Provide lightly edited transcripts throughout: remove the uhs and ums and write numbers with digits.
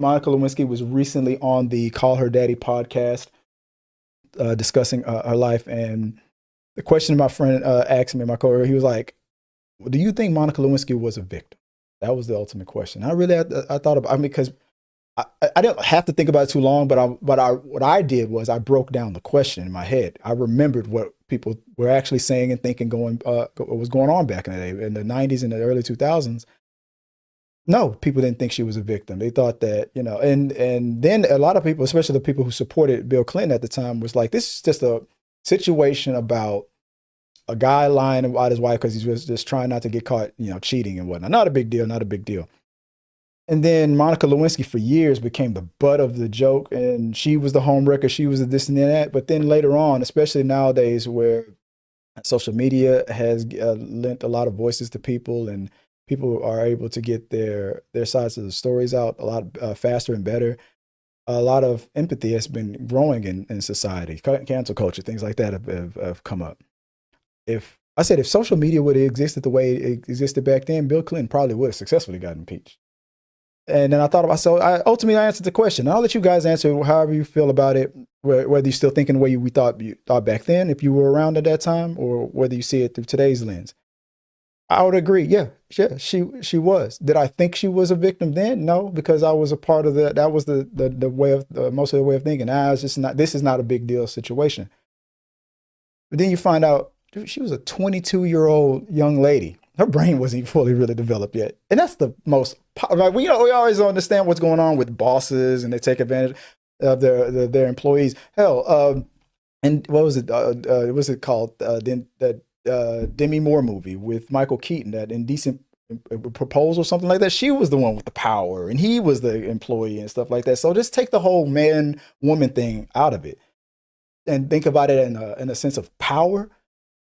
Monica Lewinsky was recently on the Call Her Daddy podcast discussing her life. And the question my friend asked me, my coworker, he was like, well, do you think Monica Lewinsky was a victim? That was the ultimate question. I thought about, I mean, because I didn't have to think about it too long, but what I did was I broke down the question in my head. I remembered what people were actually saying and thinking what was going on back in the day, in the 90s and the early 2000s. No, people didn't think she was a victim. They thought that, and then a lot of people, especially the people who supported Bill Clinton at the time, was like, this is just a situation about a guy lying about his wife because he was just trying not to get caught, cheating and whatnot. Not a big deal, not a big deal. And then Monica Lewinsky for years became the butt of the joke, and she was the homewrecker. She was the this and that. But then later on, especially nowadays where social media has lent a lot of voices to people, and people are able to get their sides of the stories out a lot faster and better. A lot of empathy has been growing in society. Cancel culture, things like that have come up. If social media would have existed the way it existed back then, Bill Clinton probably would have successfully gotten impeached. And then I thought about, so I ultimately answered the question. I'll let you guys answer however you feel about it, whether you're still thinking the way we thought back then, if you were around at that time, or whether you see it through today's lens. I would agree. Yeah, she was. Did I think she was a victim then? No, because I was a part of that. That was the way of most of the way of thinking. This is not a big deal situation. But then you find out, dude, she was a 22-year-old young lady. Her brain wasn't fully really developed yet. And that's the most, like, we always understand what's going on with bosses and they take advantage of their employees. Hell, and what was it? What's it called? That Demi Moore movie with Michael Keaton, that Indecent Proposal, something like that. She was the one with the power and he was the employee and stuff like that. So just take the whole man-woman thing out of it and think about it in a sense of power.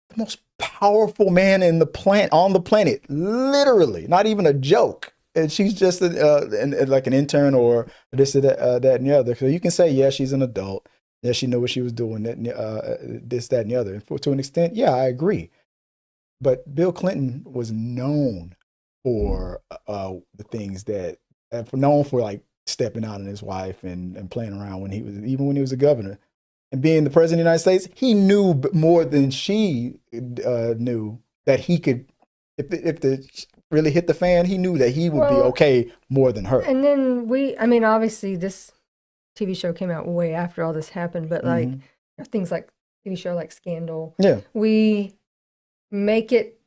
The most powerful man on the planet, literally, not even a joke. And she's just like an intern or this, that, and the other. So you can say, yeah, she's an adult. Yeah, she knew what she was doing. This, that, and the other. And to an extent, yeah, I agree. But Bill Clinton was known for the things that, known for like stepping out on his wife and playing around even when he was a governor. And being the president of the United States, he knew more than she knew that he could, if the really hit the fan, he knew that he would be okay more than her. And then obviously this TV show came out way after all this happened, but like things like TV show like Scandal, we make it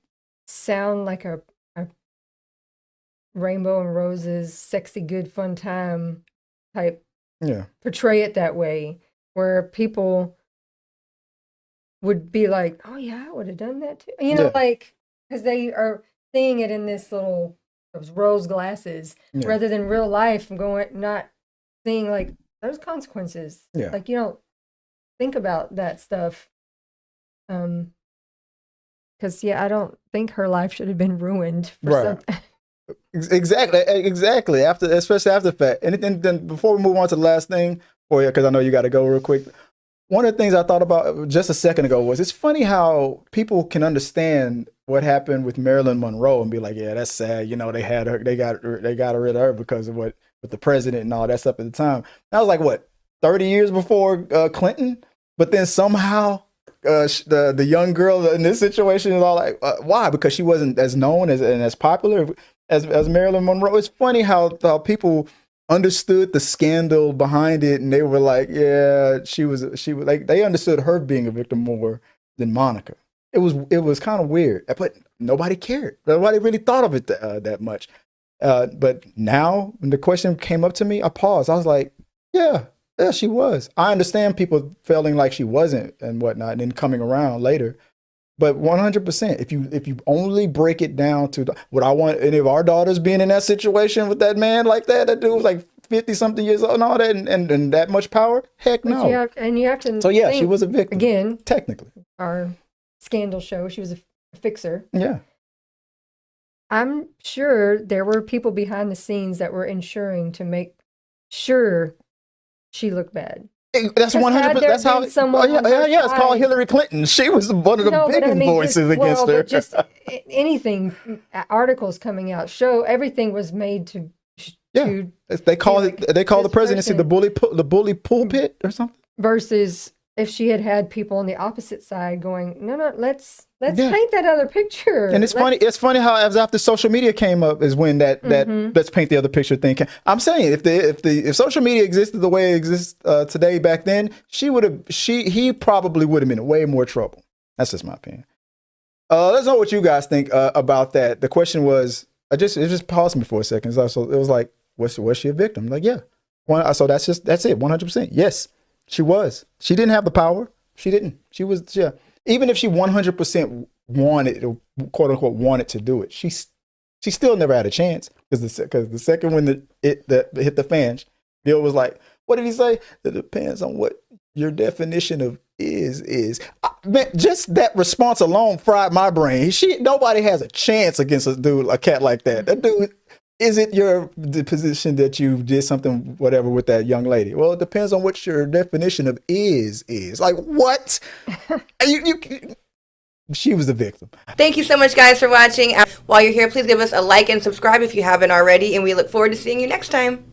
sound like a rainbow and roses, sexy, good, fun time type. Portray it that way, where people would be like, oh yeah, I would have done that too. Like, because they are seeing it in those rose glasses rather than real life, not seeing like there's consequences. Like, you don't think about that stuff. Because I don't think her life should have been ruined for something. Exactly. Especially after the fact. And then before we move on to the last thing, because I know you got to go real quick. One of the things I thought about just a second ago was, it's funny how people can understand what happened with Marilyn Monroe and be like, yeah, that's sad. They had her, they got rid of her because of what with the president and all that stuff at the time. That was like what, 30 years before Clinton. But then somehow the young girl in this situation is all like, why? Because she wasn't as known and as popular as Marilyn Monroe. It's funny how people understood the scandal behind it, and they were like, yeah, she was like, they understood her being a victim more than Monica. It was kind of weird, but nobody cared. Nobody really thought of it that much. But now when the question came up to me, I paused. I was like, yeah, she was. I understand people feeling like she wasn't and whatnot, and then coming around later. But 100%, if you only break it down to would I want any of our daughters being in that situation with that man like that? That dude was like 50-something years old and all that, and that much power? Heck no. You have to. So yeah, she was a victim. Again, technically. Our Scandal show, she was a fixer. Yeah. I'm sure there were people behind the scenes that were ensuring to make sure she looked bad. That's 100%. That's how. It's called Hillary Clinton. She was one of the biggest voices against her. Just anything, articles coming out show everything was made to Yeah, they call the presidency the bully pulpit or something. Versus if she had people on the opposite side going, no, let's paint that other picture. And it's funny. It's funny how after social media came up is when that let's paint the other picture thing came. I'm saying if social media existed the way it exists today back then, he probably would have been in way more trouble. That's just my opinion. Let's know what you guys think about that. The question was, it just paused me for a second. So it was like, was she a victim? Like, yeah. So that's it. 100%. Yes. She was. She didn't have the power. She didn't. She was. Yeah. Even if she 100% wanted, quote unquote, wanted to do it, she still never had a chance because the second when it hit the fan, Bill was like, "What did he say? It depends on what your definition of is." Man, just that response alone fried my brain. Nobody has a chance against a cat like that. That dude. Is it the position that you did something, whatever, with that young lady? Well, it depends on what your definition of is. Like, what? She was the victim. Thank you so much, guys, for watching. While you're here, please give us a like and subscribe if you haven't already, and we look forward to seeing you next time.